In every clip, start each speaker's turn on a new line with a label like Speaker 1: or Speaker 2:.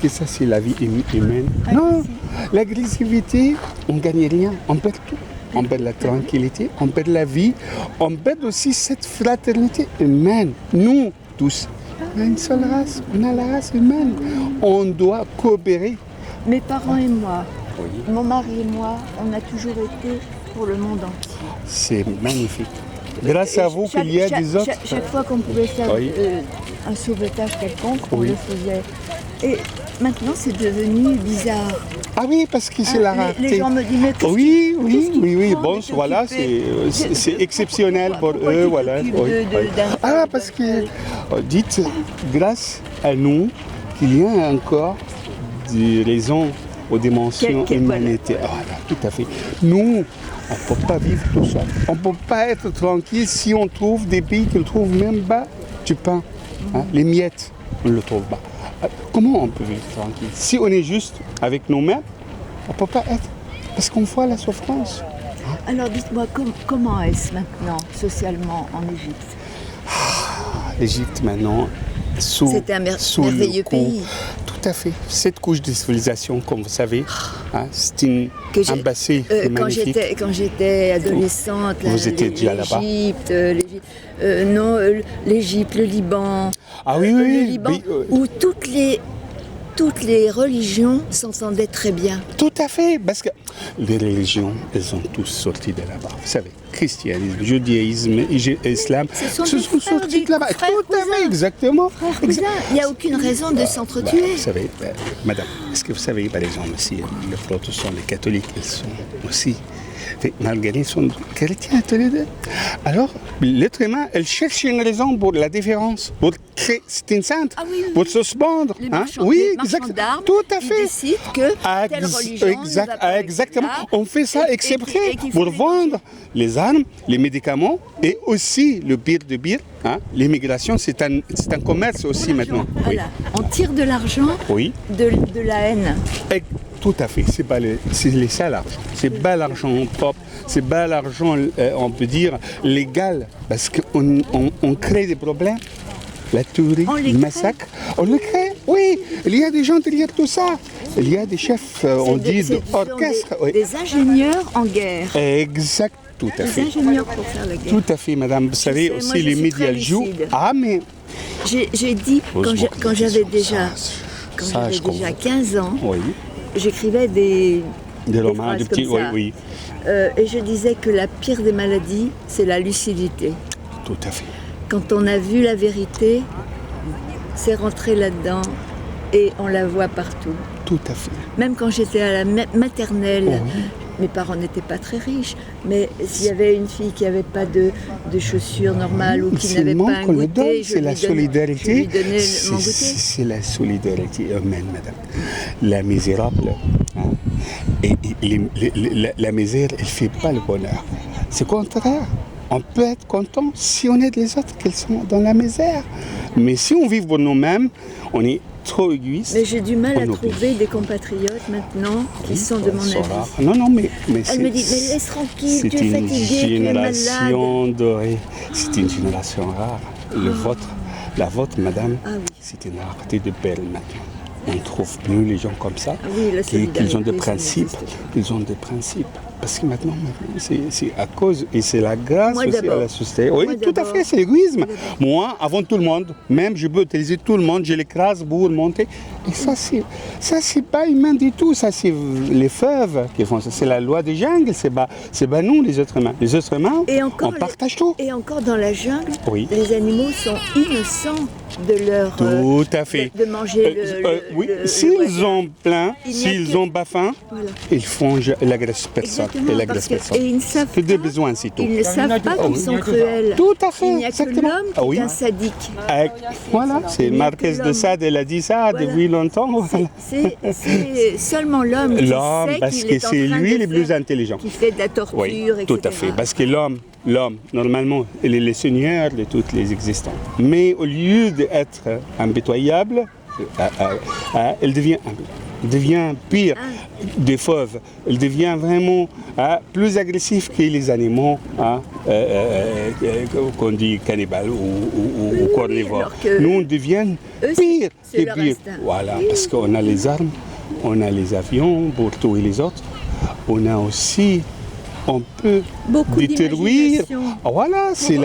Speaker 1: que ça, c'est la vie humaine. Non, l'agressivité, on ne gagne rien, on perd tout. On perd la tranquillité, on perd la vie, on perd aussi cette fraternité humaine. Nous, tous, on a une seule race, on a la race humaine. On doit coopérer.
Speaker 2: Mes parents et moi, mon mari et moi, on a toujours été pour le monde entier.
Speaker 1: C'est magnifique. Grâce à vous qu'il y a des autres.
Speaker 2: Chaque fois qu'on pouvait faire un sauvetage quelconque, on le faisait. Et maintenant, c'est devenu bizarre.
Speaker 1: Ah oui, parce que c'est la rareté.
Speaker 2: Les gens me disent, mais
Speaker 1: oui. Bon, voilà, c'est exceptionnel pour eux, voilà. Ah, parce que, dites, grâce à nous, qu'il y a encore des raisons aux dimensions humanitaires. Voilà, tout à fait. Nous, on ne peut pas vivre tout seul. On ne peut pas être tranquille si on trouve des pays qui ne trouvent même pas du pain. Hein, les miettes, on ne le trouve pas. Comment on peut vivre tranquille? Si on est juste avec nous-mêmes, on ne peut pas être. Parce qu'on voit la souffrance.
Speaker 2: Alors dites-moi, comment est-ce maintenant, socialement, en Égypte?
Speaker 1: L'Égypte maintenant,
Speaker 2: c'est un merveilleux pays.
Speaker 1: Tout à fait. Cette couche de civilisation, comme vous savez, hein, c'est un bassin magnifique.
Speaker 2: Quand j'étais adolescente,
Speaker 1: vous étiez déjà là-bas?
Speaker 2: L'Égypte, le Liban.
Speaker 1: Ah oui,
Speaker 2: le Liban, où toutes les religions s'entendaient très bien.
Speaker 1: Tout à fait, parce que les religions, elles ont tous sorti de là-bas. Vous savez, christianisme, judaïsme, islam, se sont sortis de là-bas. Tout à fait, exactement.
Speaker 2: Il n'y a aucune raison de s'entretuer.
Speaker 1: Vous savez, madame, est-ce que vous savez, par exemple, aussi, les protestants, les catholiques, ils sont aussi, malgré ils sont chrétiens tous les deux. Alors, l'être humain, elle cherche une raison pour la différence, pour créer, c'est une sainte, pour se suspendre.
Speaker 2: Les marchands d'armes,
Speaker 1: tout à fait.
Speaker 2: Ils décident que telle religion
Speaker 1: exactement. On fait ça exprès pour vendre les armes, les médicaments et aussi le pire de pire. Hein, l'immigration, c'est un commerce aussi maintenant.
Speaker 2: Voilà. On tire de l'argent de la haine.
Speaker 1: Tout à fait, c'est ça l'argent. C'est pas l'argent propre, c'est pas l'argent, on peut dire, légal, parce qu'on crée des problèmes. La tuerie, le massacre, on le crée, oui. Il y a des gens derrière tout ça. Il y a des chefs, on dit, d'orchestre.
Speaker 2: Des ingénieurs en guerre.
Speaker 1: Exact, tout à fait.
Speaker 2: Des ingénieurs pour faire la guerre.
Speaker 1: Tout à fait, madame. Vous savez, aussi les médias jouent. Ah, mais...
Speaker 2: J'ai dit, quand j'avais déjà 15 ans, j'écrivais des
Speaker 1: romans,
Speaker 2: des petits,
Speaker 1: oui.
Speaker 2: Et je disais que la pire des maladies, c'est la lucidité.
Speaker 1: Tout à fait.
Speaker 2: Quand on a vu la vérité, c'est rentré là-dedans et on la voit partout.
Speaker 1: Tout à fait.
Speaker 2: Même quand j'étais à la maternelle, mes parents n'étaient pas très riches, mais s'il y avait une fille qui n'avait pas de chaussures normales ou qui n'avait pas un goûter,
Speaker 1: c'est la solidarité.
Speaker 2: Je lui donnais mon goûter.
Speaker 1: C'est la solidarité humaine, madame. La misérable, hein, et la misère, elle ne fait pas le bonheur. C'est contraire. On peut être content si on aide les autres qui sont dans la misère. Mais si on vit pour nous-mêmes, on est trop égoïste.
Speaker 2: Mais j'ai du mal à trouver des compatriotes maintenant qui sont de mon avis.
Speaker 1: Non, mais
Speaker 2: elle me dit, mais laisse tranquille, tu es fatigué, tu es malade.
Speaker 1: C'est une génération dorée. C'est une génération rare. La vôtre, madame, c'est une rareté de belle maintenant. On ne trouve plus les gens comme ça, qu'ils ont des principes. Ils ont des principes. Parce que maintenant c'est à cause, et c'est la grâce aussi à la société. Oui, tout à fait, c'est l'égoïsme. Moi, avant tout le monde, même je peux utiliser tout le monde, je l'écrase pour monter. Et ça, c'est pas humain du tout. Ça, c'est les fèves qui font ça. C'est la loi des jungles. C'est pas nous, les êtres humains. Les êtres humains, on partage tout.
Speaker 2: Et encore dans la jungle, les animaux sont innocents de leur...
Speaker 1: Tout à fait.
Speaker 2: De manger
Speaker 1: s'ils ont plein, s'ils ont pas faim, ils font la graisse personne. Et la graisse personne.
Speaker 2: Et ils ne savent
Speaker 1: pas, des besoins, c'est tout.
Speaker 2: Ils ne savent pas qu'ils sont cruels.
Speaker 1: Tout à fait,
Speaker 2: il n'y a
Speaker 1: exactement.
Speaker 2: Que l'homme qui est un sadique.
Speaker 1: Voilà, c'est Marquès de Sade, elle a dit ça depuis longtemps.
Speaker 2: C'est seulement l'homme qui sait
Speaker 1: parce que c'est lui le plus intelligent.
Speaker 2: Qui fait de la torture, etc.
Speaker 1: Tout à fait, parce que l'homme, normalement, il est le seigneur de toutes les existences. Mais au lieu d'être impitoyable, il devient pire. des fauves. Elle devient vraiment plus agressive que les animaux qu'on dit cannibales ou carnivores. Nous, on devient pire que pire. Voilà, parce qu'on a les armes, on a les avions pour tuer les autres. On a aussi, on peut détruire. Voilà, c'est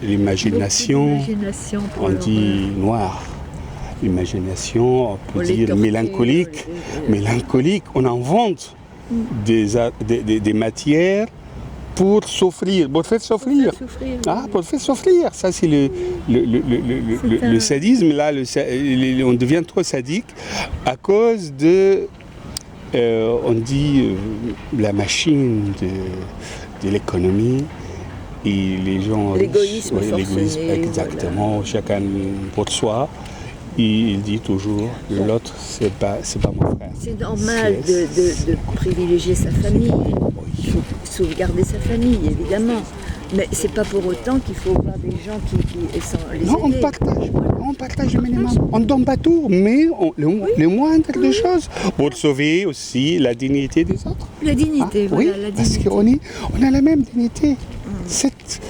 Speaker 1: l'imagination. On dit noire. L'imagination, on peut dire mélancolique. Mélancolique, on invente des matières pour souffrir, pour faire souffrir. Pour faire souffrir. Ça, c'est le sadisme. Là, on devient trop sadique à cause de, on dit, la machine de l'économie. Et les gens...
Speaker 2: L'égoïsme forcené.
Speaker 1: Exactement, voilà. Chacun pour soi. Et il dit toujours, l'autre, c'est pas mon frère.
Speaker 2: C'est normal de privilégier sa famille. Il faut sauvegarder sa famille, évidemment. Mais c'est pas pour autant qu'il faut voir des gens qui sans les aider.
Speaker 1: Non, on partage le minimum. On ne donne pas tout, mais le moindre des choses pour sauver aussi la dignité des autres.
Speaker 2: La dignité, voilà,
Speaker 1: oui,
Speaker 2: la dignité.
Speaker 1: Parce qu'on a la même dignité. Cette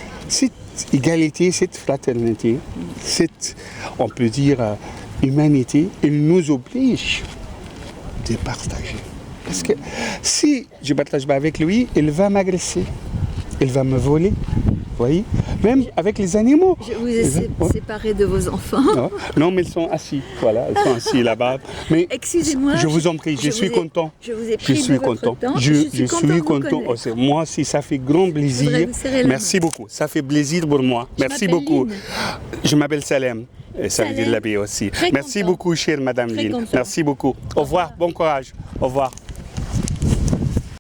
Speaker 1: égalité, cette fraternité, cette, on peut dire, humanité, elle nous oblige de partager. Parce que si je ne partage pas avec lui, il va m'agresser, il va me voler. Vous voyez? Même avec les animaux.
Speaker 2: Je vous ai séparé de vos enfants.
Speaker 1: Non, mais ils sont assis. Voilà, ils sont assis là-bas. Mais
Speaker 2: excusez-moi.
Speaker 1: Je vous en prie, je suis content.
Speaker 2: Je vous ai pris de votre temps.
Speaker 1: Je suis content. Moi aussi, ça fait grand plaisir. Merci beaucoup. Ça fait plaisir pour moi. Merci beaucoup. Je m'appelle Salem. Et ça veut dire la paix aussi. Merci beaucoup, chère Madame Lynn. Merci beaucoup. Au revoir. Bon courage. Au revoir.